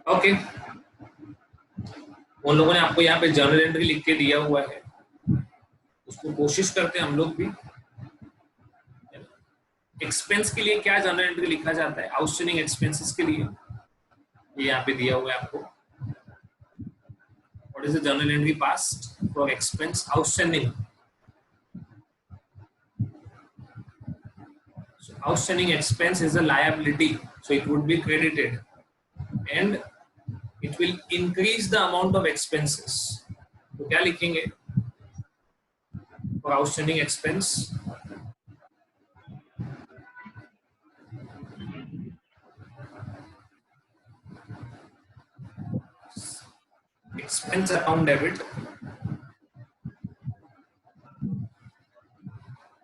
Okay, उन लोगों ने आपको यहाँ पे जर्नल एंट्री लिख के दिया हुआ है, उसको कोशिश करते हैं हम लोग भी। एक्सपेंस के लिए क्या जर्नल एंट्री लिखा जाता है? आउटस्टैंडिंग एक्सपेंसेस के लिए ये यहाँ पे दिया हुआ है आपको। What is the journal entry past for expense outstanding? So outstanding expense is a liability, so it would be credited and it will increase the amount of expenses. तो क्या लिखेंगे for outstanding expense? Expense account debit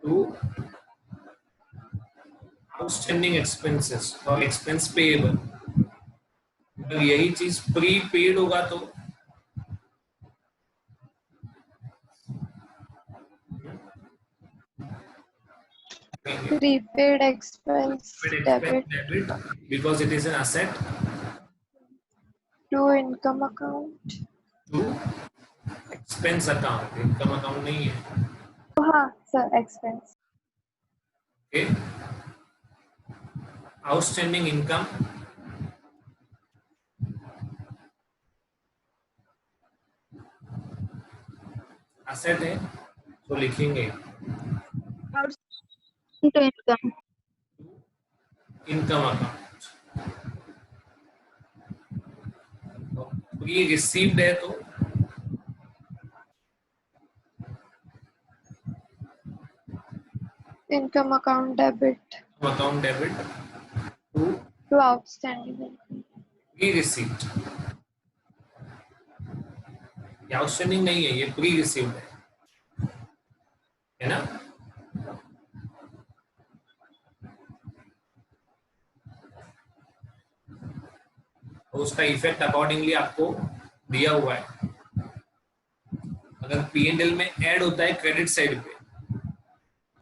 to outstanding expenses or expense payable. अगर यही चीज prepaid होगा तो Prepaid expense debit because it is an asset to income account. to expense account. Income account नहीं है. हाँ sir, expense. Okay. Outstanding income asset है, तो लिखेंगे To income. income account. तो ये received है तो Income account debit account debit to to outstanding income. pre received. ये आउटस्टैंडिंग नहीं है, ये प्री रिसीव्ड है ना? तो उसका इफेक्ट अकॉर्डिंगली आपको दिया हुआ है। अगर P&L में ऐड होता है क्रेडिट साइड पे,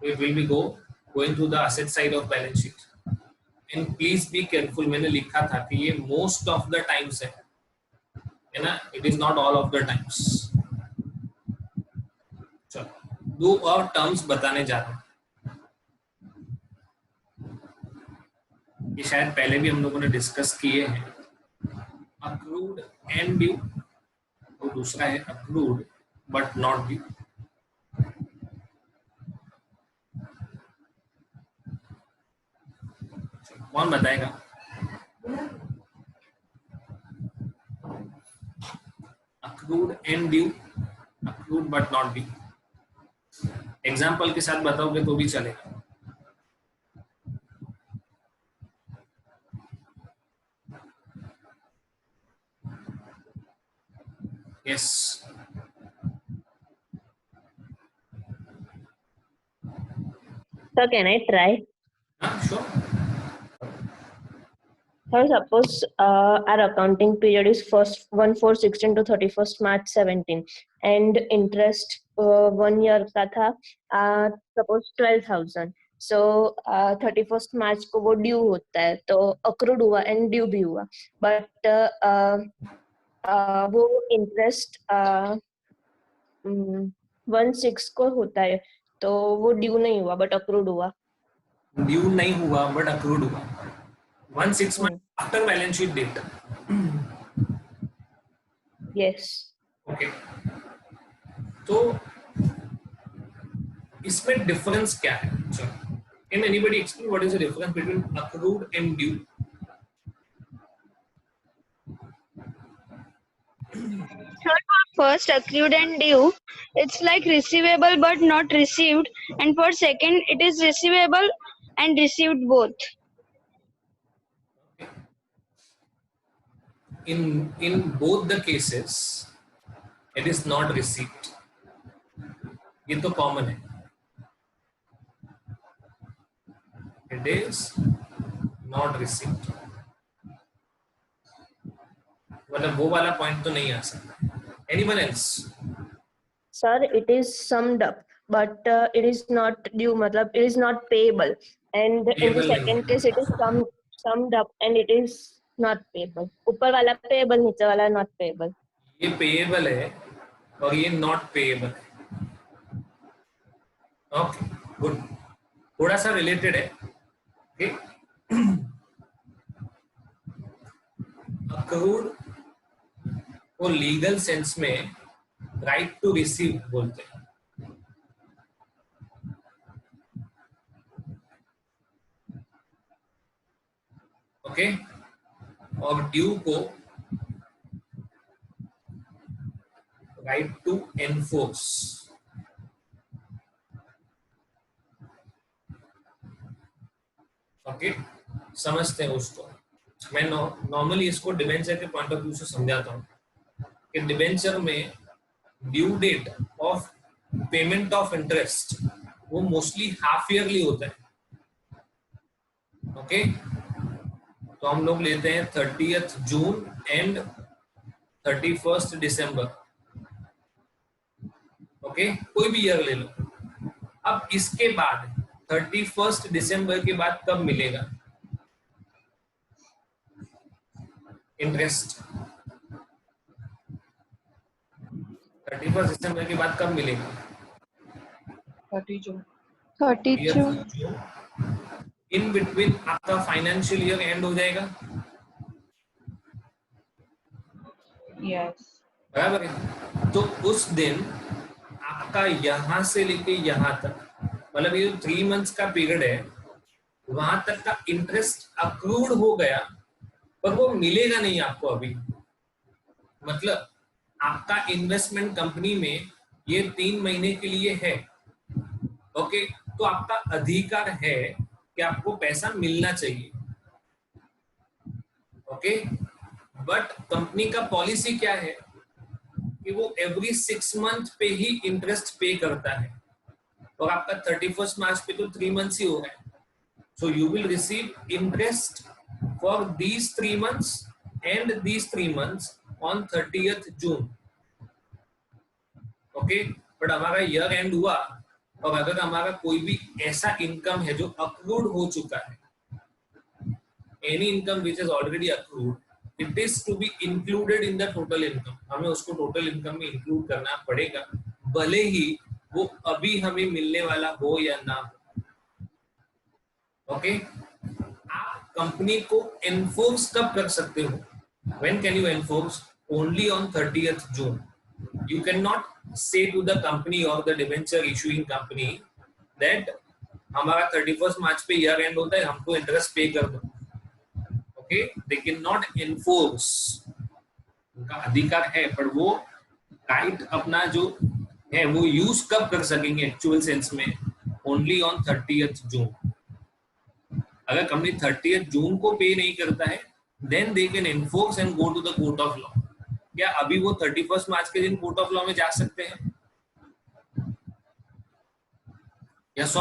तो it will be going to the asset side of balance sheet. And please be careful, मैंने लिखा था कि ये मोस्ट ऑफ द टाइम्स है ना, it is not all of the times. चलो 2 और टर्म्स बताने जा रहा हूं, ये शायद पहले भी हम लोगों ने डिस्कस किए हैं। अक्रूड एंड ड्यू, और दूसरा है अक्रूड बट नॉट ड्यू। कौन बताएगा? Accrued and due, accrued but not due. Example के साथ बताओगे तो भी चलेगा। Yes, So can I try? Sure. So suppose our accounting period is 1/4/16 to 31st March 17, and interest 1 year का था suppose 12,000. So 31st March को वो ड्यू होता है, तो अक्रूड हुआ एंड ड्यू भी हुआ, बट वो इंटरेस्ट 1/6 को होता है, तो वो ड्यू नहीं हुआ बट अक्रूड हुआ। ड्यू नहीं हुआ बट अक्रूड हुआ 1/6 month after balance sheet date. Yes. Okay, तो इसमें डिफरेंस क्या है? Can anybody explain what is the difference between accrued and due? First, accrued and due, it's like receivable but not received, and for second, it is receivable and received both. In both the cases, it is not received. ये तो common है, it is not received। मतलब वो वाला point तो नहीं आ सकता। Anyone else? Sir, it is summed up, but it is not due, matlab it is not payable, and in the Payable second नहीं। case it is summed up and it is not payable. ऊपर वाला payable, नीचे वाला not payable. ये payable है और ये not payable है. ओके गुड, थोड़ा सा रिलेटेड है. ओके, अक्रूड को लीगल सेंस में राइट टू रिसीव बोलते हैं. ओके, और ड्यू को राइट टू एनफोर्स. ओके, समझते हैं उसको. मैं नॉर्मली इसको डिबेंचर के पॉइंट ऑफ व्यू से समझाता हूँ कि डिबेंचर में due date of payment of interest वो मोस्टली हाफ ईयरली होता है. ओके, तो हम लोग लेते हैं 30th June and 31st December. Okay, कोई भी ईयर ले लो. अब इसके बाद 31st दिसंबर के बाद कब मिलेगा इंटरेस्ट? 31st दिसंबर के बाद कब मिलेगा? 30 जून. इन बिटवीन आपका फाइनेंशियल ईयर एंड हो जाएगा. यस. बराबर है. तो उस दिन आपका यहां से लेके यहां तक, मतलब ये 3 मंथ्स का पीरियड है, वहां तक का इंटरेस्ट अक्रूड हो गया पर वो मिलेगा नहीं आपको अभी. मतलब आपका इन्वेस्टमेंट कंपनी में ये 3 महीने के लिए है. ओके, तो आपका अधिकार है कि आपको पैसा मिलना चाहिए. ओके, बट कंपनी का पॉलिसी क्या है कि वो एवरी 6 मंथ पे ही इंटरेस्ट पे करता है, और आपका 31st मार्च पे तो 3 मंथ्स ही हो गए. So you will receive interest for these 3 months and these 3 months on 30th June. Okay, but हमारा ईयर एंड हुआ और अगर हमारा कोई भी ऐसा इनकम है जो अक्रूड हो चुका है, any income which is already accrued, it is to be included in the total income. हमें उसको टोटल इनकम में इंक्लूड करना पड़ेगा, भले ही वो अभी हमें मिलने वाला हो या ना हो. ओके, आप कंपनी को एनफोर्स कब कर सकते हो? When can you enforce? Only on 30th June. You cannot say to the company or the debenture issuing company that हमारा 31st मार्च पे ईयर एंड होता है, हमको इंटरेस्ट पे कर दो. Okay, they can not enforce. उनका अधिकार है, पर वो राइट अपना जो है वो यूज कब कर सकेंगे एक्चुअल सेंस में? Only on 30th June. अगर कंपनी 30th जून को पे नहीं करता है, then they can enforce and go to the court of law. क्या अभी वो 31st मार्च के दिन कोर्ट ऑफ लॉ में जा सकते हैं? Yes,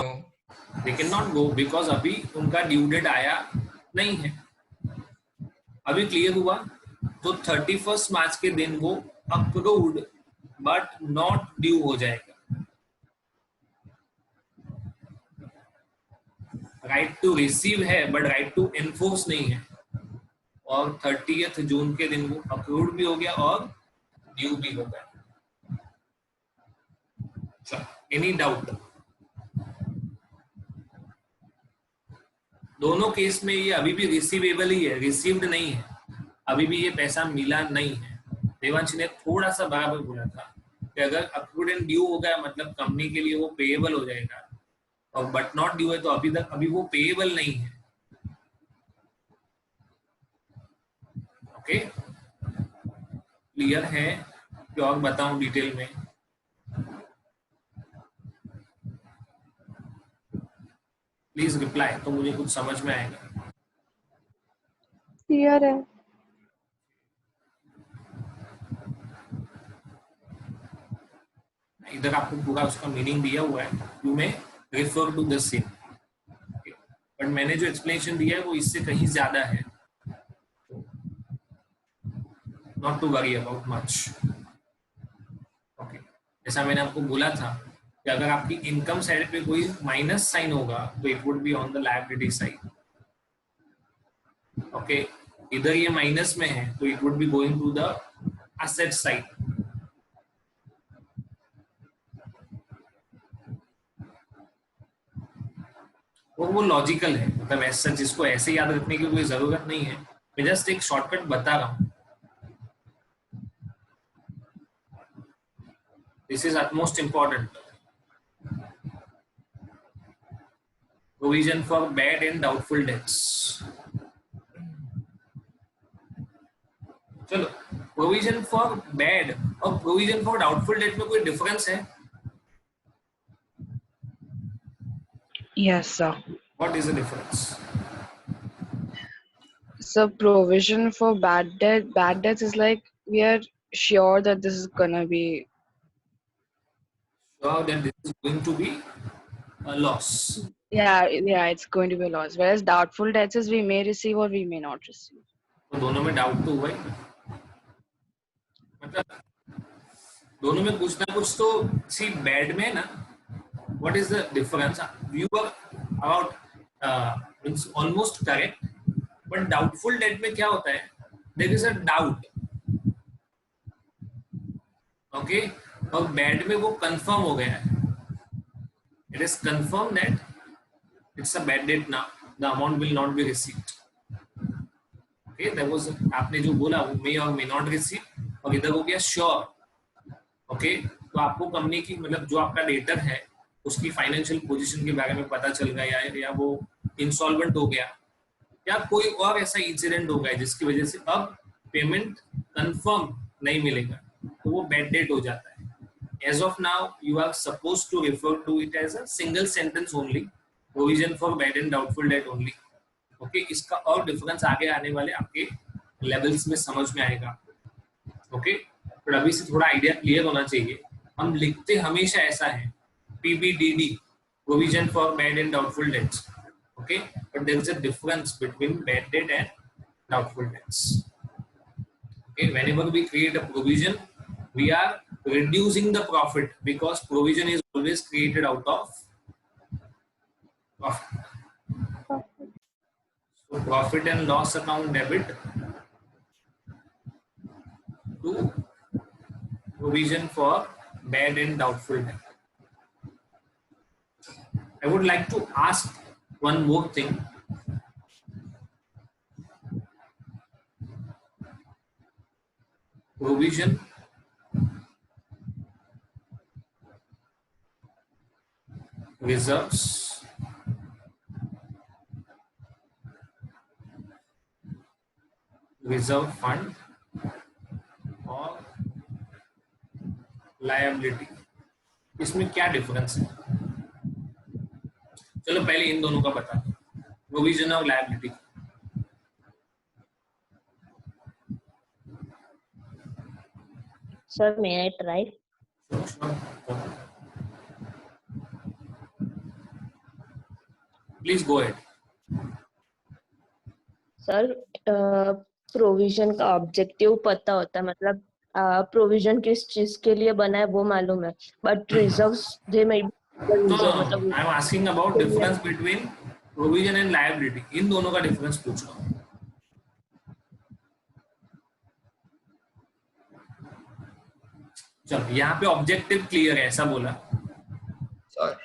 they can not go, because अभी उनका ड्यू डेट आया नहीं है. अभी क्लियर हुआ? तो 31st मार्च के दिन वो अप्रूव्ड बट नॉट ड्यू हो जाएगा. राइट टू रिसीव है बट राइट टू एनफोर्स नहीं है. और 30th जून के दिन वो अप्रूव्ड भी हो गया और ड्यू भी हो गया. Any doubt? दोनों केस में ये अभी भी रिसीवेबल ही है, रिसीव्ड नहीं है. अभी भी ये पैसा मिला नहीं है. देवांश ने थोड़ा सा बराबर बोला था कि अगर अप्रूव्ड एंड ड्यू हो गया मतलब कंपनी के लिए वो पेएबल हो जाएगा, और बट नॉट ड्यू है तो अभी वो पेएबल नहीं है. ओके, क्लियर है कि और बताऊं डिटेल में? प्लीज रिप्लाई, तो मुझे कुछ समझ में आएगा. क्लियर है. इधर आपको पूरा उसका मीनिंग दिया हुआ है, you may refer to the same. But मैंने जो एक्सप्लेनेशन दिया है वो इससे कहीं ज्यादा है. Not to worry about much. Okay. जैसा मैंने आपको बोला था कि अगर आपकी इनकम साइड पे कोई माइनस साइन होगा तो it would be on the liability side. Okay, इधर ये माइनस में है तो it would be going to the asset side. और वो लॉजिकल है, मतलब ऐसा जिसको ऐसे याद रखने की कोई जरूरत नहीं है. मैं जस्ट एक शॉर्टकट बता रहा हूँ. This is utmost important. Provision for bad and doubtful debts. चलो, प्रोविजन फॉर बैड और प्रोविजन फॉर डाउटफुल डेट में कोई डिफरेंस है? Yes, sir. What is the difference? So provision for bad debts is like we are sure that this is gonna be. So then this is going to be a loss. Yeah, it's going to be a loss. Whereas doubtful debts is we may receive or we may not receive. तो दोनों में doubt तो हुआ ही, मतलब दोनों में कुछ ना कुछ तो. सी बैड में ना, what is the difference? You are about means almost correct, but doubtful debt में क्या होता है? There is a doubt. Okay, और बैड में वो कंफर्म हो गया है. It is confirm that it's a bad debt now, the amount will not be received. Okay, that was, आपने जो बोला वो मे और मे नॉट रिसीव, और इधर हो गया श्योर. ओके, तो आपको कंपनी की, मतलब जो आपका डेटर है उसकी फाइनेंशियल पोजीशन के बारे में पता चल गया, या वो इंसॉल्वेंट हो गया, या कोई और ऐसा इंसिडेंट हो गया जिसकी वजह से अब पेमेंट कंफर्म नहीं मिलेगा, तो वो बैड डेट हो जाता है. As of now, you are supposed to refer to it as a single sentence only, provision for bad and doubtful debt only. Okay, इसका और डिफरेंस आगे आने वाले आपके लेवल्स में समझ में आएगा. ओके, पर अभी से थोड़ा आइडिया क्लियर होना चाहिए. हम लिखते हमेशा ऐसा है PBDD, provision for bad and doubtful debts. Okay, but there is a difference between bad debt and doubtful debts. Okay, whenever we create a provision, we are reducing the profit, because provision is always created out of profit. So profit and loss account debit to provision for bad and doubtful debt. I would like to ask one more thing. Provision reserves reserve fund और liability, इसमें क्या difference है? चलो पहले इन दोनों का बता दो, प्रोविजन और liability. Sir, may I try? Please go ahead. Sir, provision का ऑब्जेक्टिव पता होता है, मतलब प्रोविजन किस चीज के लिए बना है वो मालूम है, बट रिजर्व्स दे में मतलब I am asking about difference between provision and liability. इन दोनों का डिफरेंस पूछ रहा हूँ. चलो, यहाँ पे ऑब्जेक्टिव क्लियर है ऐसा बोला सर.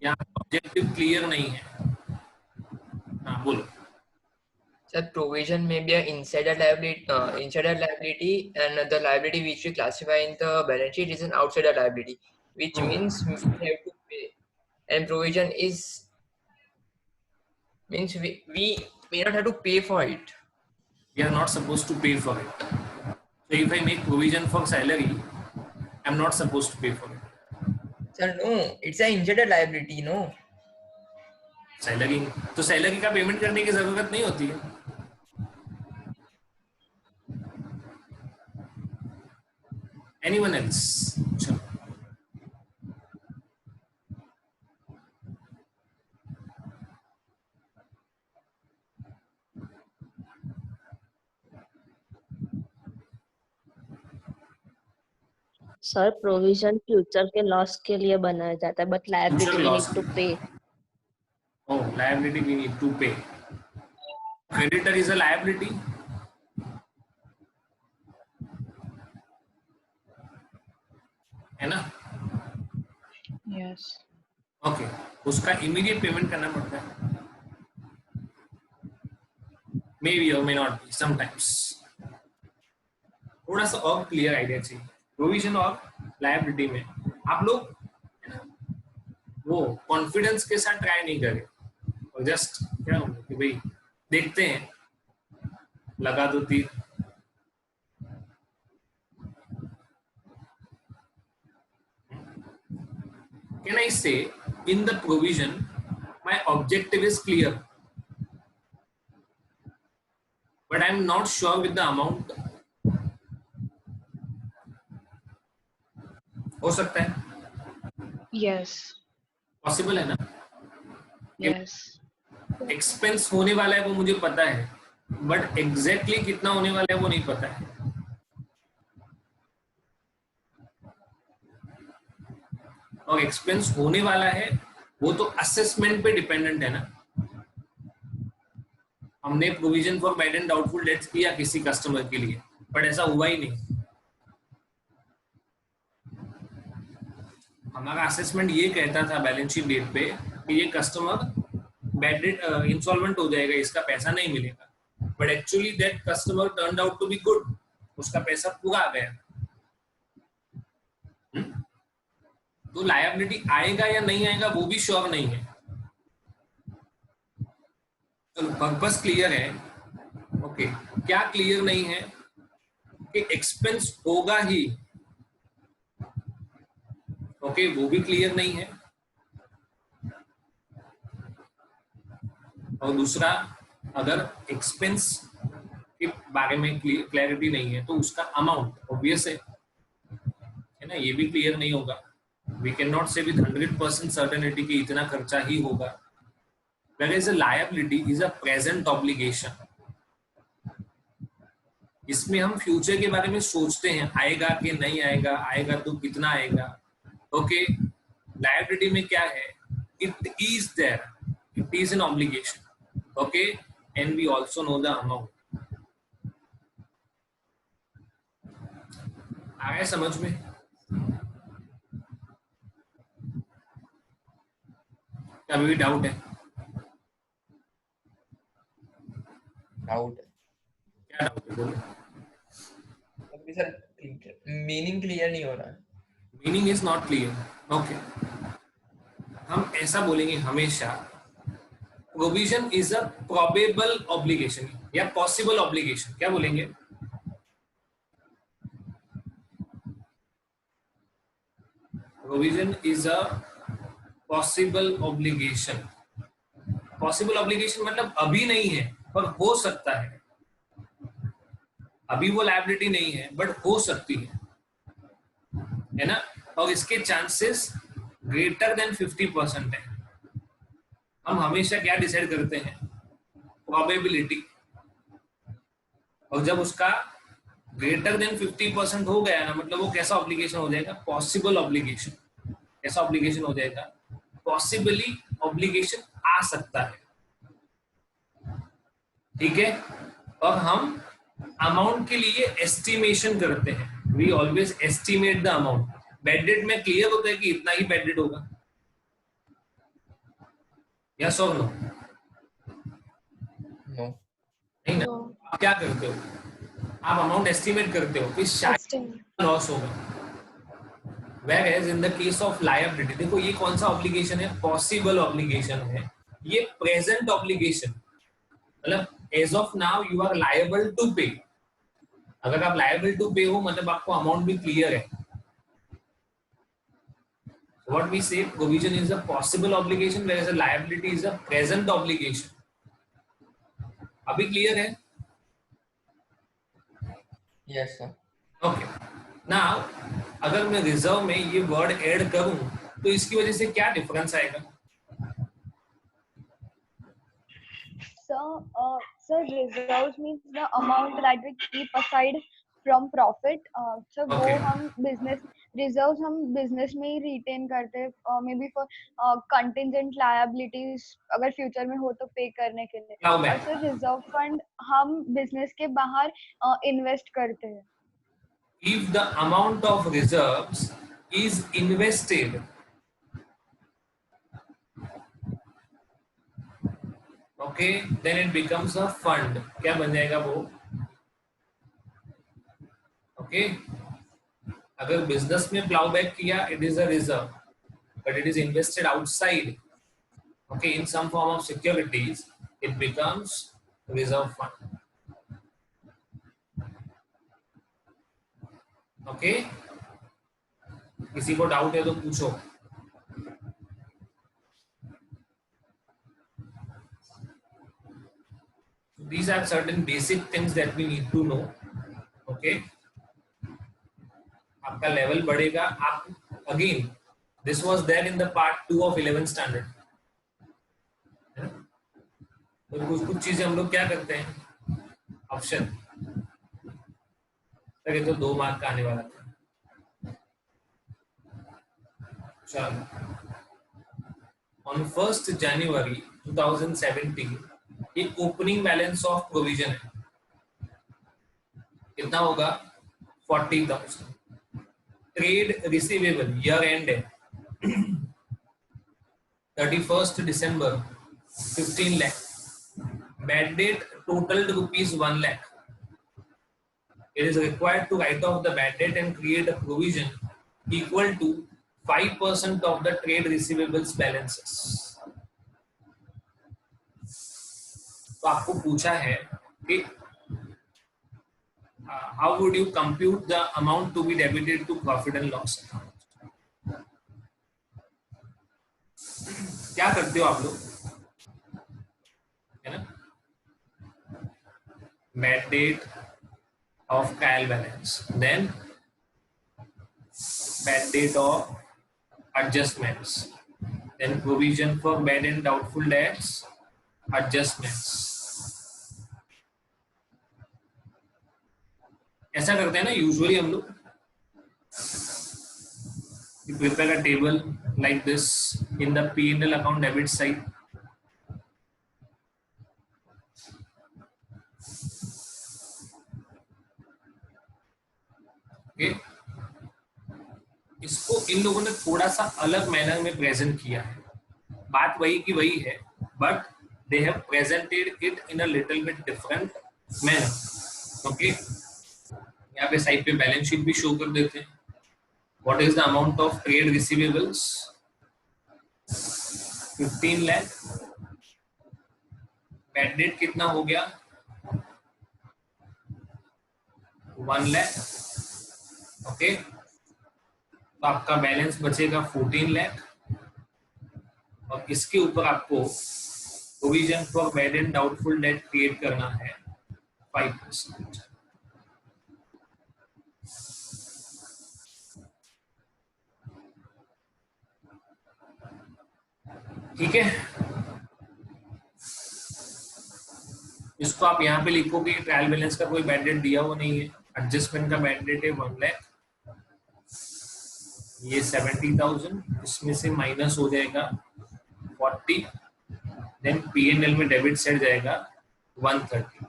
यहाँ ऑब्जेक्टिव क्लियर नहीं है. हाँ बोलो. Sir, provision may be an insider liability, and the liability which we classify in the balance sheet is an outsider liability, which means we have to pay. And provision means we may not have to pay for it. We are not supposed to pay for it. So if I make provision for salary, I am not supposed to pay for it. Sir, no, it's an insider liability, no. Salary, तो salary का payment करने की जरूरत नहीं होती है. Anyone else? चलो. Sir, provision future के लॉस के लिए बनाया जाता है, but liability Future we loss need to pay. Oh, liability we need to pay. creditor is a liability. है ना? Yes. ओके, उसका इमीडिएट पेमेंट करना पड़ता है. मे बी और मे नॉट बी समटाइम्स. थोड़ा सा और क्लियर आइडिया चाहिए. प्रोविजन और लायबिलिटी में आप लोग वो कॉन्फिडेंस के साथ ट्राई नहीं करें और जस्ट क्या होगा कि भाई देखते हैं, लगा दो तीर. Can I say in the provision my objective is clear but I am not sure with the amount? हो सकता है, Yes. पॉसिबल है ना. Yes. एक्सपेंस होने वाला है वो मुझे पता है बट एग्जैक्टली कितना होने वाला है वो नहीं पता है. और एक्सपेंस होने वाला है वो तो असेसमेंट पे डिपेंडेंट है ना. हमने provision for bad and doubtful debts किया किसी कस्टमर के लिए बट ऐसा हुआ ही नहीं. हमारा असेसमेंट ये कहता था बैलेंस शीट डेट पे कि ये कस्टमर बैड डेट इंसॉल्वेंट हो जाएगा, इसका पैसा नहीं मिलेगा. But actually that customer turned out to be good, उसका पैसा पूरा आ गया. तो लायबिलिटी आएगा या नहीं आएगा वो भी श्योर नहीं है. तो पर्पस क्लियर है. ओके, क्या क्लियर नहीं है कि एक्सपेंस होगा ही. ओके, वो भी क्लियर नहीं है. और दूसरा, अगर एक्सपेंस के बारे में क्लैरिटी नहीं है तो उसका अमाउंट ऑब्वियस है ना, ये भी क्लियर नहीं होगा. We cannot say with 100% certainty कि इतना खर्चा ही होगा. Whereas a liability is a present obligation. इसमें हम फ्यूचर के बारे में सोचते हैं, आएगा कि नहीं आएगा, आएगा तो कितना आएगा. ओके, लायबिलिटी में क्या है? It is there. It is an obligation. Okay, and we also know the amount. आ गया समझ में? अभी भी डाउट है? डाउट है क्या डाउट है बोलो. अभी सर मीनिंग क्लियर नहीं हो रहा है. Meaning is not clear. Okay, हम ऐसा बोलेंगे हमेशा, provision is a probable obligation या पॉसिबल ऑब्लिगेशन. क्या बोलेंगे? Provision is a possible obligation. Possible obligation मतलब अभी नहीं है पर हो सकता है. अभी वो लायबिलिटी नहीं है बट हो सकती है ना. और इसके चांसेस ग्रेटर देन 50% है. हम हमेशा क्या डिसाइड करते हैं? प्रोबेबिलिटी. और जब उसका ग्रेटर देन 50% हो गया ना, मतलब वो कैसा ऑब्लिगेशन हो जाएगा? Possible obligation. कैसा ऑब्लिगेशन हो जाएगा? पॉसिबली ऑब्लिगेशन आ सकता है. ठीक है. और हम अमाउंट के लिए एस्टिमेशन करते हैं. We always estimate the amount. Bad debt में क्लियर होता है कि इतना ही बैड डेट होगा. यस और नो? नो. नहीं ना. आप क्या करते हो? आप अमाउंट एस्टिमेट करते हो कि शायद लॉस होगा. Whereas in the case of liability, देखो ये कौन सा ऑब्लिगेशन है? पॉसिबल ऑब्लिगेशन है. ये प्रेजेंट ऑब्लिगेशन, मतलब as of now you are liable to pay. अगर आप लायबल टू पे हो मतलब आपको अमाउंट भी क्लियर है. What we say, provision is a possible obligation, whereas a liability is a present obligation. अभी क्लियर है? Yes sir. ओके. नाउ अगर मैं रिजर्व में ये वर्ड ऐड करूं तो इसकी वजह से क्या डिफरेंस आएगा? Sir, reserves means the amount that we keep aside from profit. So Okay. वो हम business रिजर्व्स हम बिजनेस में ही रिटेन करते हैं may be for contingent liabilities अगर फ्यूचर में हो तो पे करने के लिए, Plow और back. सर रिजर्व फंड हम बिजनेस के बाहर इन्वेस्ट करते हैं. If the amount of reserves is invested, okay, then it becomes a fund. क्या बन जाएगा वो? Okay, अगर बिजनेस में प्लाउ बैक किया, it is a reserve, but it is invested outside, okay, in some form of securities, it becomes reserve fund. Okay, किसी को doubt है तो पूछो. These are certain basic things that we need to know. Okay, आपका level बढ़ेगा. आप again, this was there in the part 2 of 11th standard. तो कुछ चीजें हम लोग क्या करते हैं, ऑप्शन ये तो 2 मार्क का आने वाला था. चलो, ऑन 1st January 2017 ये ओपनिंग बैलेंस ऑफ प्रोविजन है. कितना होगा? 40,000. ट्रेड रिसीवेबल ईयर एंड है 31st December 15 lakh. Bad debt totaled rupees 1 lakh. It is required to write off the bad debt and create a provision equal to 5% of the trade receivables balances. तो आपको पूछा है कि how would you compute the amount to be debited to profit and loss account? क्या करते हो आप लोग, है ना? Bad debt of trial balance, then bad debt of adjustments, then provision for bad and doubtful debts, adjustments. ऐसा करते हैं ना यूजुअली हम लोग. You prepare a table like this in the P&L account debit side. Okay. इसको इन लोगों ने थोड़ा सा अलग मैनर में प्रेजेंट किया है. बात वही की वही है, but they have presented it in a little bit different manner. Okay, यहाँ पे साइड पे बैलेंस शीट भी शो कर देते हैं. What is the amount of trade receivables? 15 lakh. Bad debt कितना हो गया? 1 लाख. ओके, तो आपका बैलेंस बचेगा 14 लाख, और इसके ऊपर आपको provision for bad and doubtful date create करना है 5%. ठीक है, इसको आप यहाँ पे लिखोगे. ट्रायल बैलेंस का कोई बैड डेट दिया हुआ नहीं है. एडजस्टमेंट का बैड डेट है 1 लाख. ये 70,000, इसमें से माइनस हो जाएगा 40, देन P&L में डेबिट साइड जाएगा 130.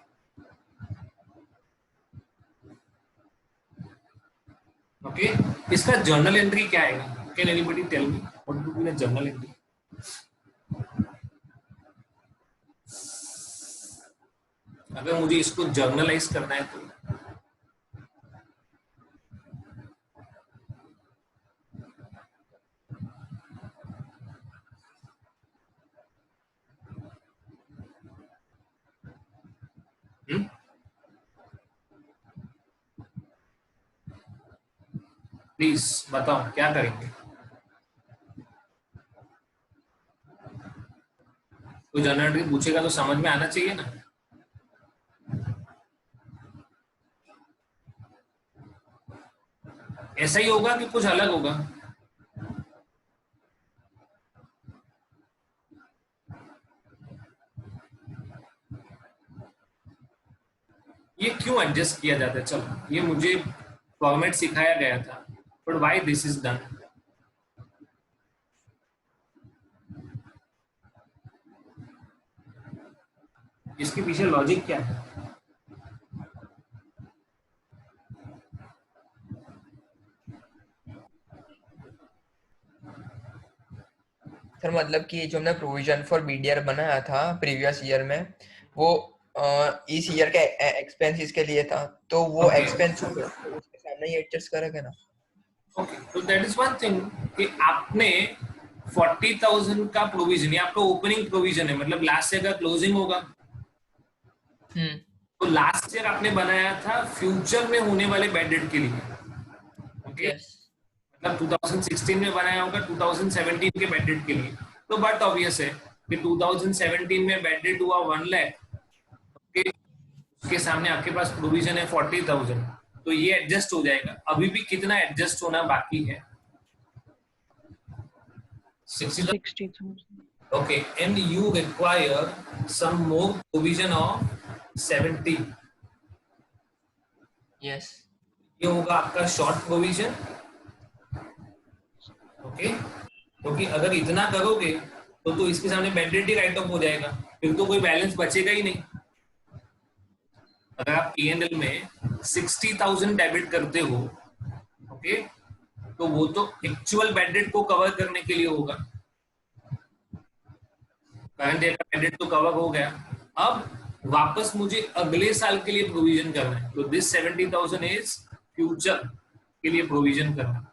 ओके, इसका जर्नल एंट्री क्या आएगा? Can anybody tell me what would be the journal entry? अगर मुझे इसको जर्नलाइज करना है तो प्लीज बताओ क्या करेंगे. कोई जर्नल एंट्री पूछेगा तो समझ में आना चाहिए ना. ऐसा ही होगा कि कुछ अलग होगा? ये क्यों एडजस्ट किया जाता है? चलो, ये मुझे फॉर्मेट सिखाया गया था but why this is done? इसके पीछे लॉजिक क्या है? सर मतलब कि जो हमने प्रोविजन फॉर बीडीआर बनाया था प्रीवियस ईयर में, वो इस ईयर का एक्सपेंस इसके लिए था, तो वो Okay. एक्सपेंस उसके सामने ही एडजस्ट करेगा ना. ओके, तो दैट इज वन थिंग कि आपने 40,000 का प्रोविजन, ये आपका ओपनिंग प्रोविजन है, मतलब लास्ट ईयर का क्लोजिंग होगा. तो लास्ट ईयर आपने बनाया था फ्यूचर में होने वाले बैड डेट के लिए. ओके, मतलब 2016 में बनाया होगा 2017 के बैड डेट के लिए. तो बट ऑब्वियस है कि 2017 में बैड डेट हुआ 1 लाख, ओके, उसके सामने आपके पास प्रोविजन है 40,000, तो ये एडजस्ट हो जाएगा. अभी भी कितना एडजस्ट होना बाकी है? 60,000. 60,000. Okay, and you require some more provision of 70. Yes. ये होगा आपका शॉर्ट प्रोविजन. ओके, क्योंकि अगर इतना करोगे तो इसके सामने मैंडेटरी राइट ऑफ हो जाएगा, फिर तो कोई बैलेंस बचेगा ही नहीं. अगर आप P&L में 60,000 डेबिट करते हो, ओके, तो वो तो एक्चुअल बैड डेट को कवर करने के लिए होगा. करंट ईयर का बैड डेट तो कवर हो गया. अब वापस मुझे अगले साल के लिए प्रोविजन करना है, तो दिस 70,000 इज फ्यूचर के लिए प्रोविजन करना.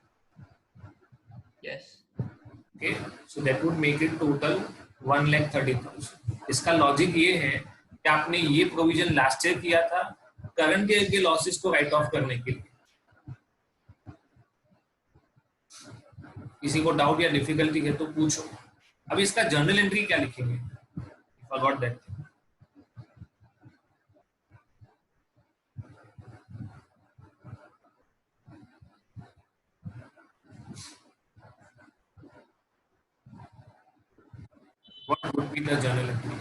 Yes. Okay, so that would make it total 1,30,000. इसका लॉजिक ये है कि आपने ये प्रोविजन लास्ट ईयर किया था करंट ईयर के लॉसेस को राइट ऑफ करने के लिए. किसी को डाउट या डिफिकल्टी है तो पूछो. अब इसका जर्नल एंट्री क्या लिखेंगे? Forgot that. What would be the journal entry?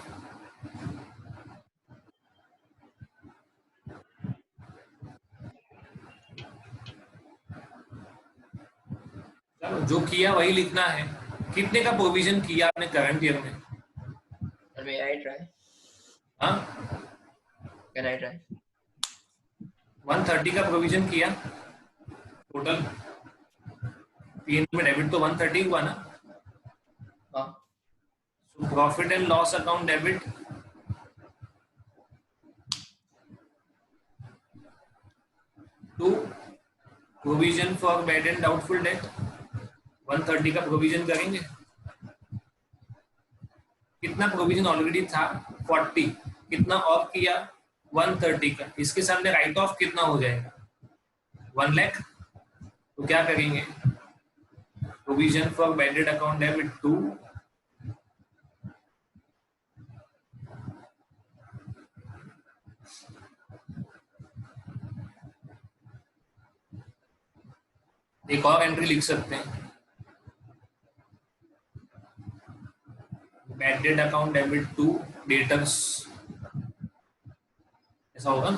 चलो, जो किया वही लिखना है. कितने का प्रोविजन किया आपने करंट ईयर में? May I try? हाँ, Can I try? 130 का प्रोविजन किया टोटल. P&L में डेबिट तो 130 हुआ ना. हाँ. So profit and loss account debit to provision for bad and doubtful debt. 130 का प्रोविजन करेंगे. कितना प्रोविजन ऑलरेडी था? 40. कितना और किया? 130 का. इसके सामने राइट ऑफ कितना हो जाएगा? 1 लाख. तो क्या करेंगे? Provision for bad debt account debit to एक और एंट्री लिख सकते हैं, bad debt account debit to debtors. ऐसा होगा ना.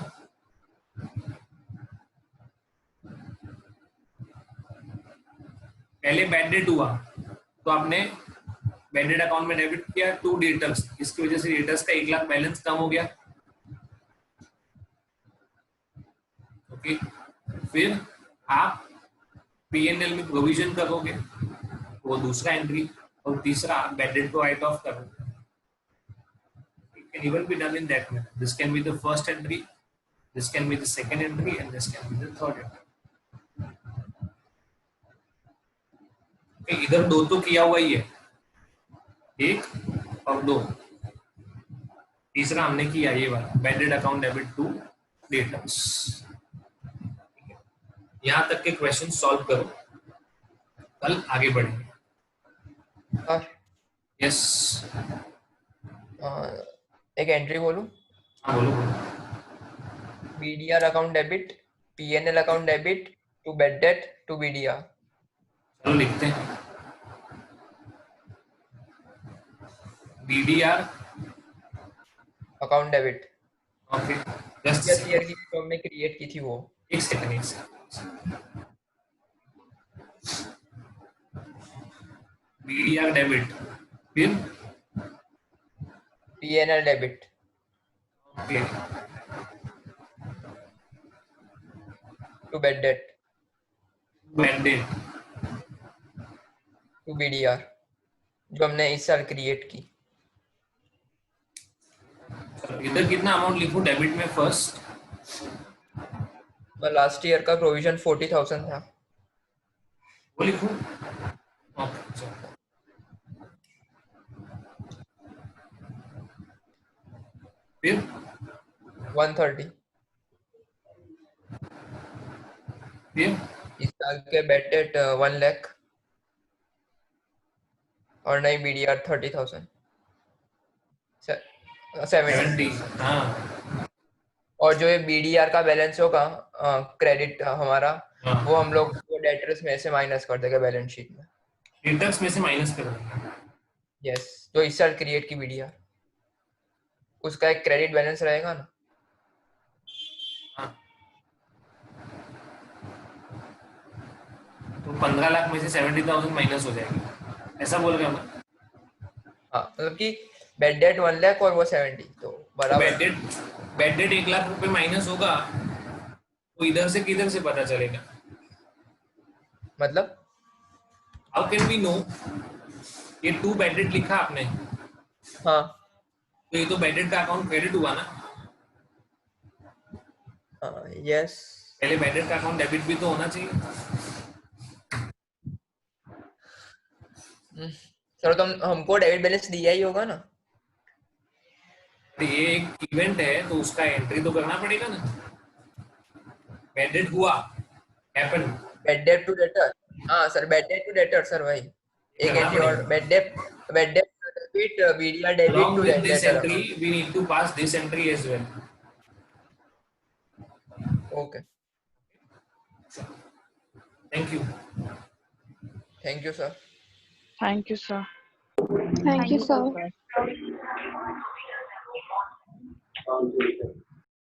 पहले बैड डेट हुआ तो आपने बैड डेट अकाउंट में डेबिट किया टू डेटर्स. इसकी वजह से डेटर्स का 1 लाख बैलेंस कम हो गया. ओके, फिर आप P&L में प्रोविजन करोगे, वो दूसरा एंट्री. और तीसरा बैड डेट को राइट ऑफ करोगे. It can even be done in that manner. This can be the first entry, this can be the second entry, and this can be the third entry. Okay, इधर दो तो किया हुआ ही है, 1 और 2. तीसरा हमने किया ये वाला bad debt account debit to debtors. यहां तक के क्वेश्चन सॉल्व करो, कल आगे बढ़ेंगे. और यस, एक एंट्री बोलूं. हाँ बोलो बोलो. BDR account debit, P&L account debit to bad debt to BDR. चलो लिखते हैं. BDR account debit. Okay, previous year की जो हमने क्रिएट की थी वो. एक सेकंड. BDR डेबिट, फिर PNL debit okay to bad debt bad debt, to BDR जो हमने इस साल क्रिएट की। इधर कितना अमाउंट लिखूं डेबिट में फर्स्ट? लास्ट ईयर का प्रोविजन 40,000 था। वो लिखूं? ओके चलो। फिर 130 फिर इस साल के बैड डेट 1 लाख और नई BDR 30,000 70। 70, हाँ और जो ये BDR का बैलेंस होगा क्रेडिट हमारा हाँ, वो हम लोग डेटर्स में से माइनस कर देंगे बैलेंस शीट में। इंटरेस्ट में से माइनस कर देंगे। यस, जो इस साल क्रिएट की BDR उसका एक क्रेडिट बैलेंस रहेगा ना। हाँ तो 15 लाख में से 70,000 माइनस हो जाएगी, ऐसा बोल रहे हैं? हाँ मतलब कि बैड डेट 1 लाख और वो 70 तो बराबर। बैड डेट 1 लाख रुपए माइनस होगा तो इधर से किधर से पता चलेगा? मतलब हाउ कैन वी नो? ये 2 बैड डेट लिखा आपने, हाँ तो ये तो बैड डेट का अकाउंट क्रेडिट हुआ ना। यस पहले बैड डेट का अकाउंट डेबिट भी तो होना चाहिए। सर तो हमको डेबिट बैलेंस दिया ही होगा ना। तो ये एक इवेंट है तो उसका एंट्री तो करना पड़ेगा ना। बैड डेट हुआ, happen, bad debt to debtor, हाँ sir bad debt to debtor sir भाई एक करना एंट्री और पड़ेगा। Bad debt debit BDR debit Along to with this debtor. entry, we need to pass this entry as well. Okay Thank you. Thank you sir. Thank you, sir. Thank you, sir. sir.